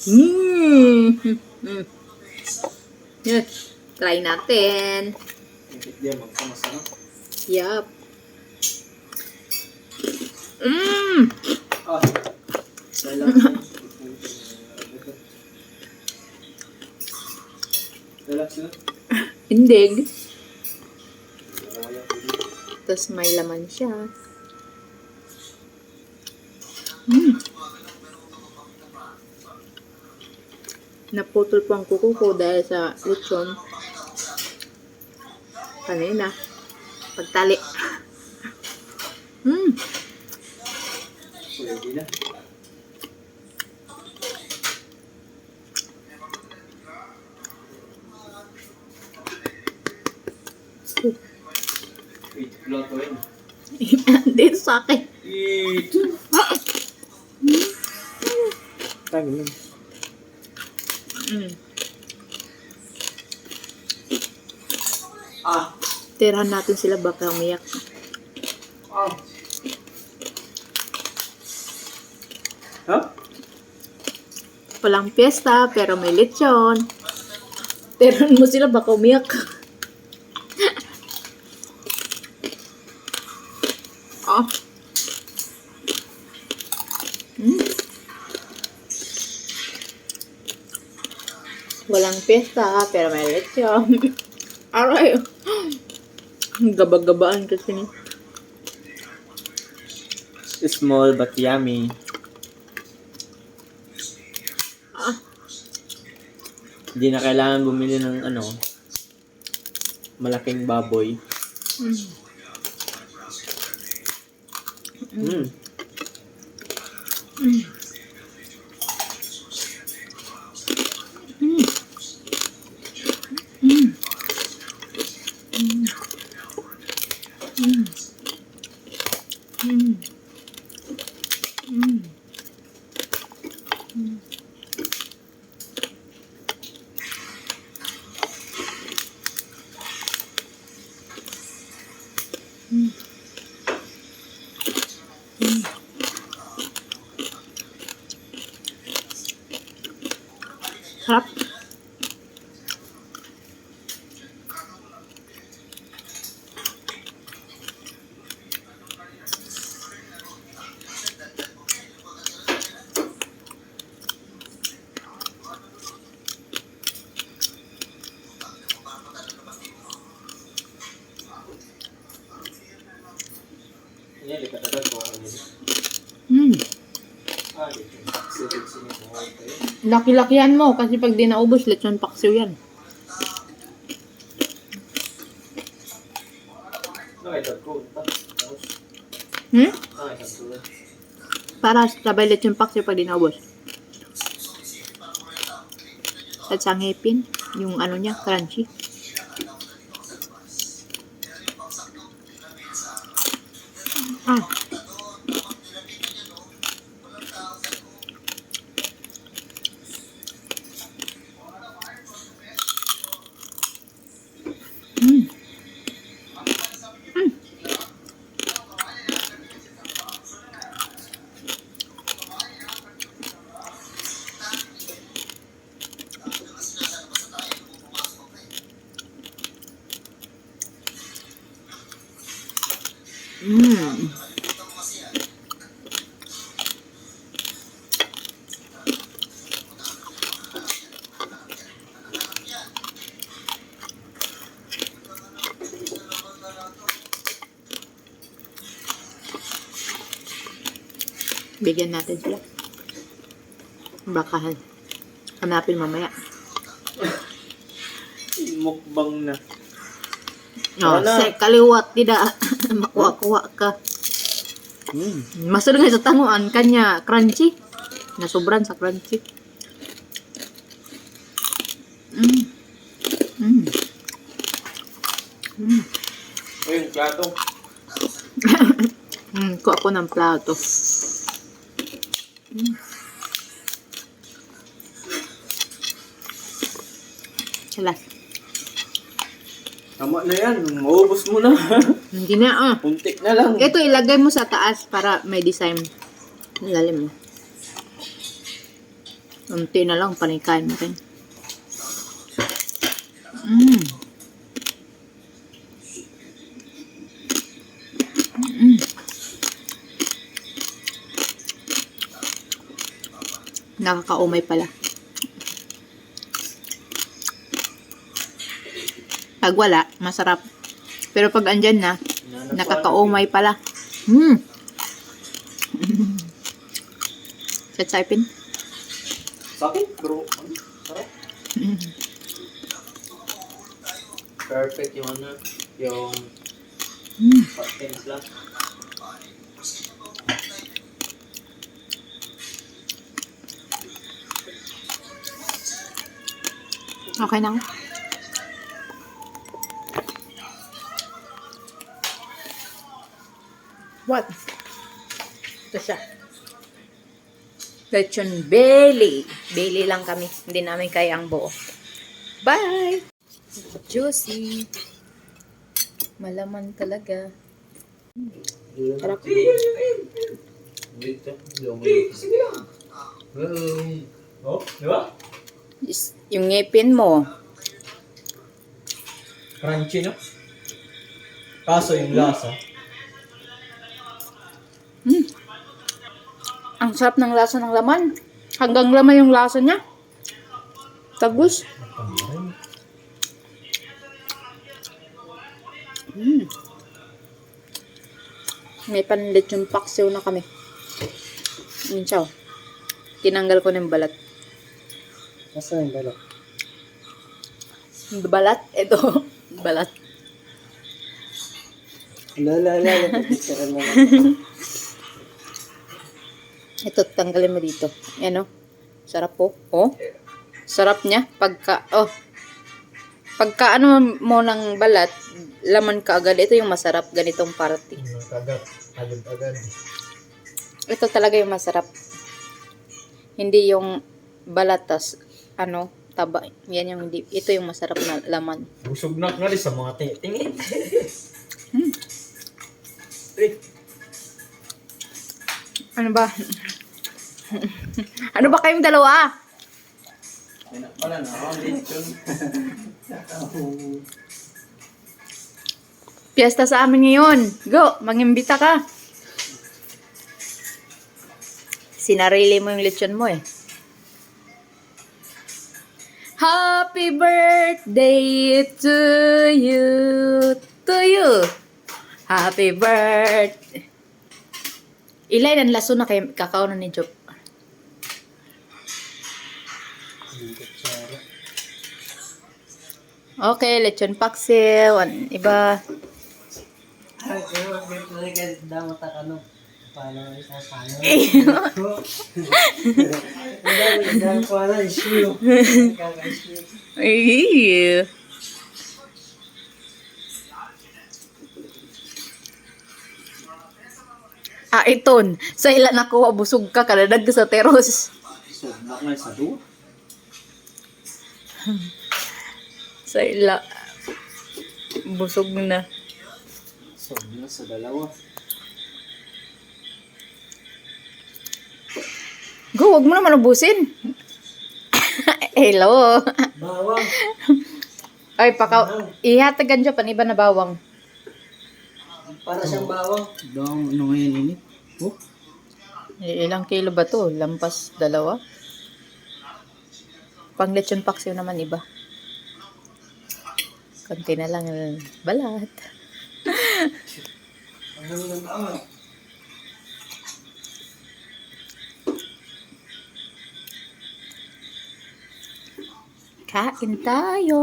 Mm. Mm. Yes. Try natin. Dia magsama-sama. Yup. Mm. Ah. Relax. Relax na. Indig. Tapos may laman siya. Mm. Naputol po ang kuko ko dahil sa lechon. Kanina. Pagtali. Mm. Pwede na. Wait, plato yun. Hindi sa akin. Ito. Tayo lang. Mm. Ah. Tirahan natin sila baka umiyak. Ah. Ha? Walang piyesta pero may lechon. Tirahan mo sila baka umiyak. Oh. Mm. Walang piyesta pero may lechon. Aray. Gabag-gabaan kasi ni. Small but yummy. Ah. Hindi na kailangan bumili ng malaking baboy. Mm. Mm. Mm. Mm. Mm. Mm. Mm. Mm. Mm. Mm. Mm. Sarap. Yan, ikatagal ko kanina. Mm. Ah, dito. Sige, okay. Laki-lakihan mo kasi pag di naubos, lechon paksiw yan. Nakaidag ko. Tapos, Hmm? nakaidag ko. Para sabay lechon paksiw pag di naubos. At sa ngipin, yung ano niya, crunchy. Ah. Mm. Mm. Mm. Bigyan natin sila. Baka hanapin mamaya. Mukbang na. No, Wala. kaliwat tidak makuha-kuha ka. Masud nga sa tanguan kanya crunchy. Nasobran sa crunchy. Mm. Mm. Mm. Ayun, plato. Kuha ko ng plato. Mm. Salas. Tama na yan. Maubos mo na. Hindi na Puntik na lang. Ito ilagay mo sa taas para may design. Ilalim mo. Unti na lang, panikain mo rin. Mm. Mm. Nakakaumay pala. Pag wala, masarap. Pero pag andyan na, nakakaumay pala. Hmm. Satsaypin. Sakit, bro. Sarap. Perfect yung ano, yung cocktails lang. Okay na. What? Ito siya. Lechon belly. Belly lang kami. Hindi namin kaya ang buo. Bye! Juicy. Malaman talaga. Sarap. Wait, oh, di ba? Yung ngipin mo. Crunchy, no? Kaso yung lasa. Ang sarap ng lasa ng laman. Hanggang laman yung lasa niya. Tagus. May panlit yung paksiw na kami. Yun siya. Tinanggal ko ng balat. Nasa yung balak? Balat? Ito. Balat. Lala. Ito, tanggalin mo dito. Yan o. Sarap po. Oh. Sarap niya. Pagka Pagka ano mo ng balat, laman ka agad. Ito yung masarap. Ganitong party. Agad. Ito talaga yung masarap. Hindi yung balat tas taba. Yan yung hindi. Ito yung masarap na laman. Busog na nga rin sa mga tingin. Ano ba? Ano ba kayong dalawa? Wala na ako, lechon. Piyesta sa amin ngayon. Go, mangimbita ka. Sinarili mo yung lechon mo eh. Happy birthday to you. To you. Happy birthday. Ilay ng laso na kay kakao na ni Job. Okay, lechon paksiw. Iba. Ew. Iton. Sa ila nakuha, busog ka, kaladag ka sa teros. Sobak na sa duwa. Sa ila. Busog na. Sobak na sa dalawa. Go, wag mo naman ubusin. Hello. Bawang. Ay, ihatagan dyan, paniba na bawang. Para siyang bawang. Dong, ano ngayon ini? Oh? Ilang kilo ba to? Lampas 2? Pang lechon paksiw naman iba. Konti na lang balat. Kain tayo.